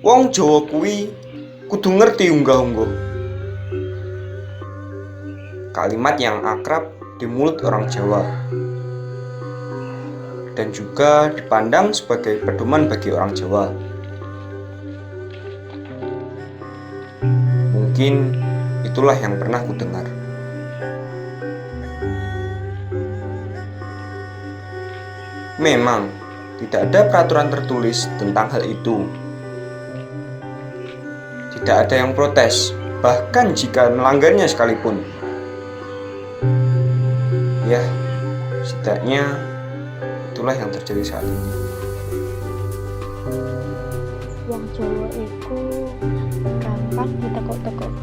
Wong Jawa kuwi kudu ngerti unggah-ungguh. Kalimat yang akrab di mulut orang Jawa dan juga dipandang sebagai pedoman bagi orang Jawa. Mungkin itulah yang pernah ku dengar. Memang tidak ada peraturan tertulis tentang hal itu. Tidak ada yang protes, bahkan jika melanggarnya sekalipun. Ya, setidaknya itulah yang terjadi saat ini. Wong Jawa iku gampang ditekuk-tekuk.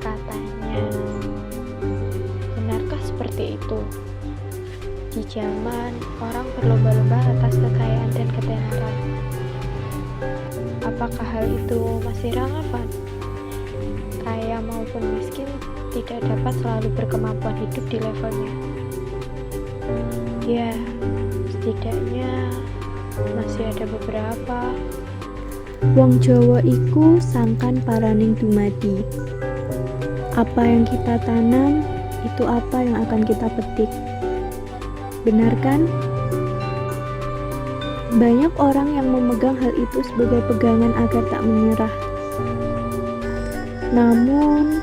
Katanya, benarkah seperti itu? Di zaman orang berlomba-lomba atas kekayaan dan ketenaran, apakah hal itu masih relevan? Kaya maupun miskin tidak dapat selalu berkemampuan hidup di levelnya. Ya, setidaknya masih ada beberapa. Wong Jawa iku sangkan paraning dumadi. Apa yang kita tanam, itu apa yang akan kita petik. Benar kan? Banyak orang yang memegang hal itu sebagai pegangan agar tak menyerah. Namun,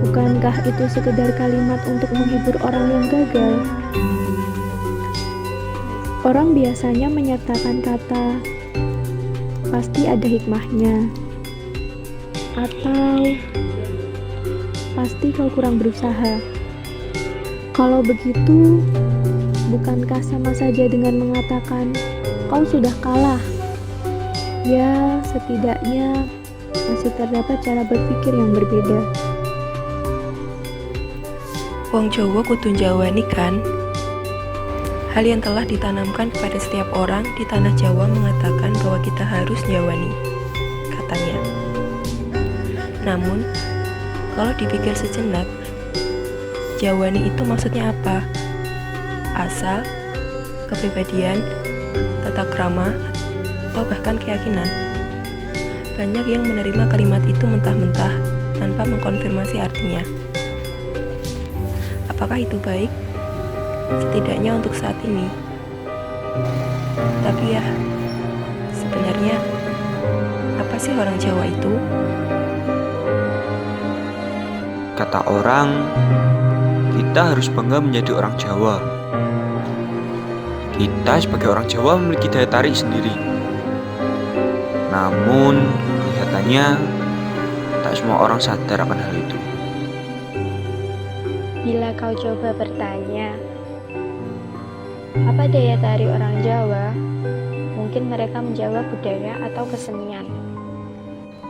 bukankah itu sekedar kalimat untuk menghibur orang yang gagal? Orang biasanya menyertakan kata pasti ada hikmahnya, atau pasti kau kurang berusaha. Kalau begitu, bukankah sama saja dengan mengatakan kau sudah kalah? Ya, setidaknya masih terdapat cara berpikir yang berbeda. Wong Jawa kudu njawani kan? Hal yang telah ditanamkan kepada setiap orang di tanah Jawa mengatakan bahwa kita harus njawani, katanya. Namun, kalau dipikir sejenak, jawani itu maksudnya apa? Asal, kepribadian, tata krama, atau bahkan keyakinan. Banyak yang menerima kalimat itu mentah-mentah tanpa mengkonfirmasi artinya. Apakah itu baik? Setidaknya untuk saat ini. Tapi ya, sebenarnya apa sih orang Jawa itu? Kata orang, kita harus bangga menjadi orang Jawa. Kita sebagai orang Jawa memiliki daya tarik sendiri. Namun, kelihatannya tak semua orang sadar akan hal itu. Bila kau coba bertanya, apa daya tarik orang Jawa? Mungkin mereka menjawab budaya atau kesenian.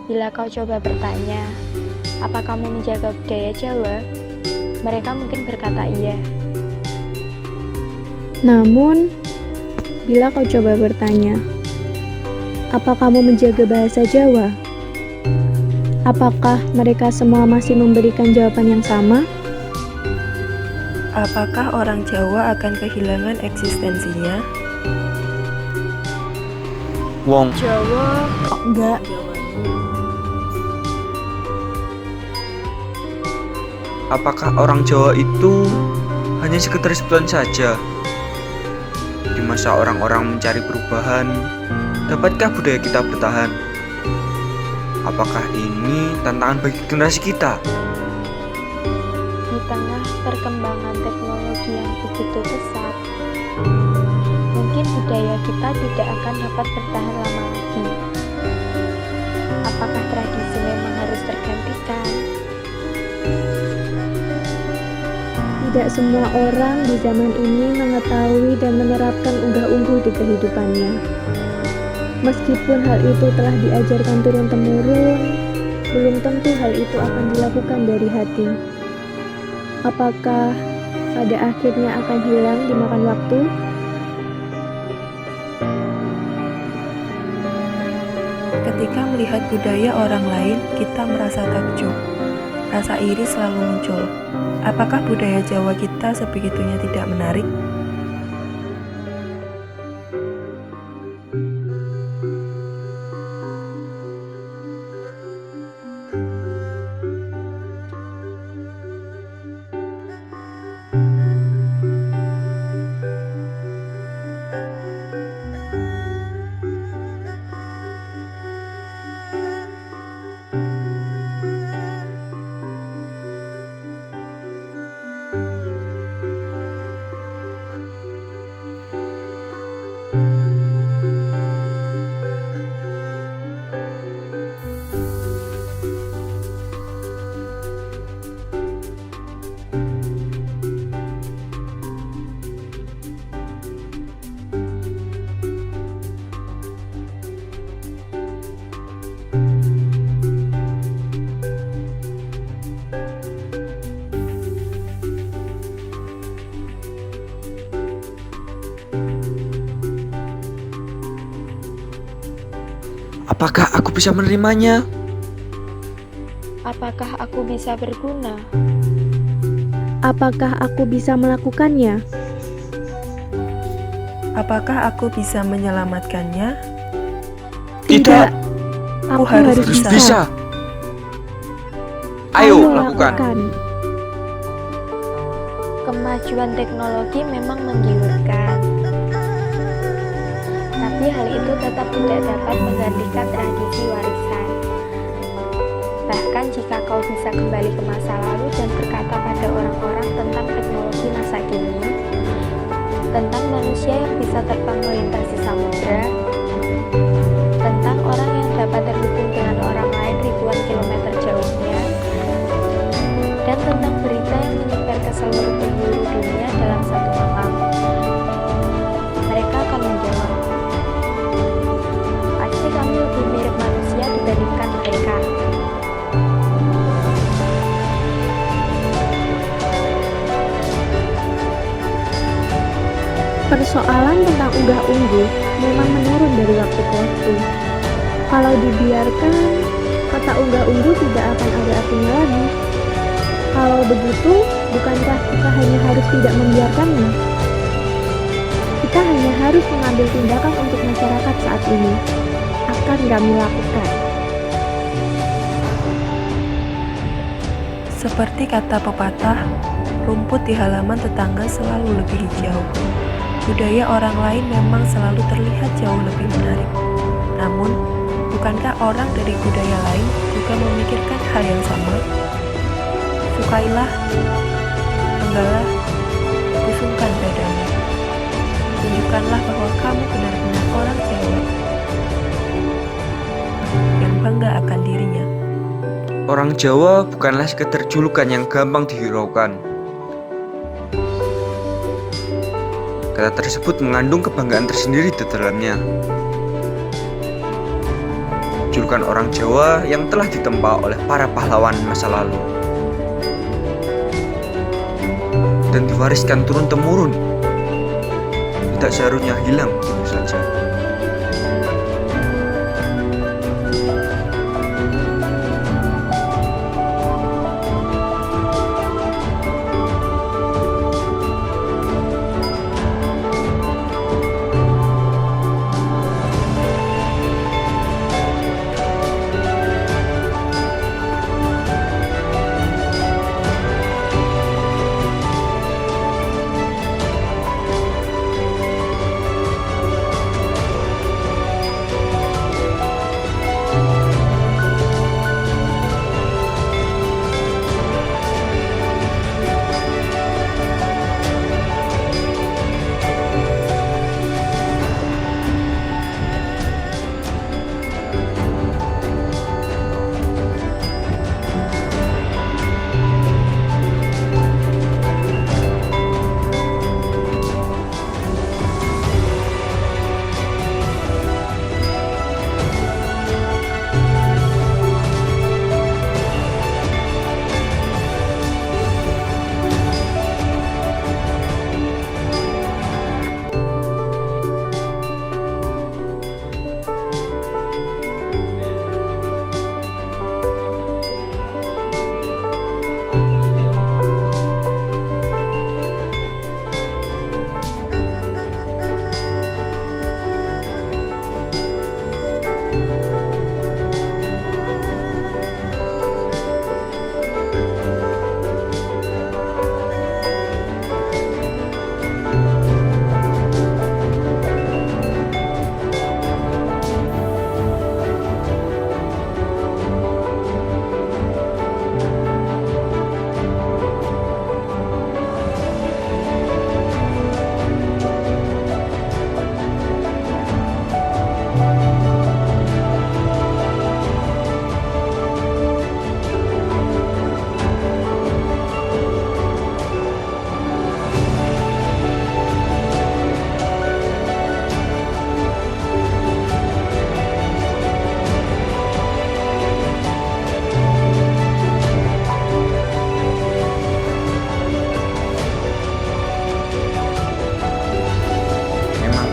Bila kau coba bertanya, apa kamu menjaga budaya Jawa? Mereka mungkin berkata iya. Namun, bila kau coba bertanya, apa kamu menjaga bahasa Jawa? Apakah mereka semua masih memberikan jawaban yang sama? Apakah orang Jawa akan kehilangan eksistensinya? Wong Jawa Enggak. Apakah orang Jawa itu hanya sekedar sebutan saja? Di masa orang-orang mencari perubahan, dapatkah budaya kita bertahan? Apakah ini tantangan bagi generasi kita? di tengah perkembangan teknologi yang begitu pesat, mungkin budaya kita tidak akan dapat bertahan lama lagi. Apakah tradisi memang harus tergantikan? Tidak semua orang di zaman ini mengetahui dan menerapkan unggah-ungguh di kehidupannya. Meskipun hal itu telah diajarkan turun-temurun, belum tentu hal itu akan dilakukan dari hati. Apakah pada akhirnya akan hilang dimakan waktu? Ketika melihat budaya orang lain, kita merasa takjub. Rasa iri selalu muncul. Apakah budaya Jawa kita sebegitunya tidak menarik? Apakah aku bisa menerimanya? Apakah aku bisa berguna? Apakah aku bisa melakukannya? Apakah aku bisa menyelamatkannya? Tidak. Aku harus harus Harus bisa. bisa. Ayo, lakukan. Kemajuan teknologi memang menggiurkan, tapi hal itu tetap tidak dapat menggantikan tradisi warisan. Bahkan jika kau bisa kembali ke masa lalu dan berkata pada orang-orang tentang teknologi masa kini, tentang manusia yang bisa terbang melintasi samudra, tentang orang yang dapat terhubung dengan orang lain ribuan kilometer jauhnya, dan tentang berita yang menyebar ke seluruh penjuru dunia dalam satu malam, mereka akan menjawab, pasti kami lebih mirip manusia dibandingkan mereka. Persoalan tentang unggah-ungguh memang menurun dari waktu ke waktu. Kalau dibiarkan, kata unggah-ungguh tidak akan ada artinya lagi. Kalau begitu, bukankah kita hanya harus tidak membiarkannya? Kita hanya harus mengambil tindakan untuk masyarakat saat ini. Akan kami lakukan. Seperti kata pepatah, rumput di halaman tetangga selalu lebih hijau. Budaya orang lain memang selalu terlihat jauh lebih menarik. Namun, bukankah orang dari budaya lain juga memikirkan hal yang sama? Sukailah, banggalah, pusungkan dadamu. Tunjukkanlah bahwa kamu benar-benar orang Jawa yang bangga akan dirinya. Orang Jawa bukanlah sekedar julukan yang gampang dihiraukan. Kata tersebut mengandung kebanggaan tersendiri di dalamnya. Julukan orang Jawa yang telah ditempa oleh para pahlawan masa lalu dan diwariskan turun-temurun, tidak seharusnya hilang begitu saja.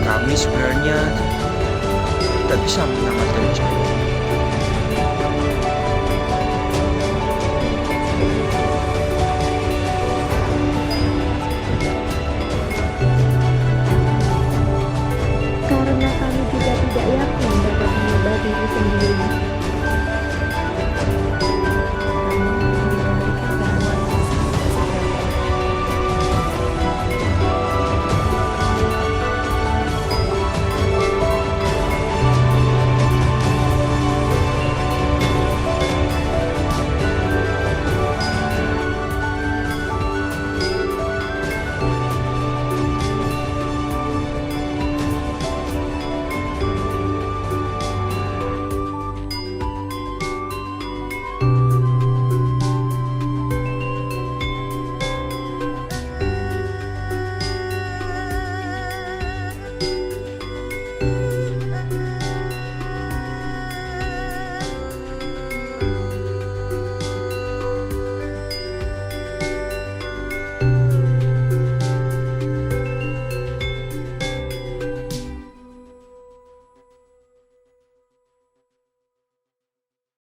Kami sebenarnya tidak bisa menyelamatkan Jawa.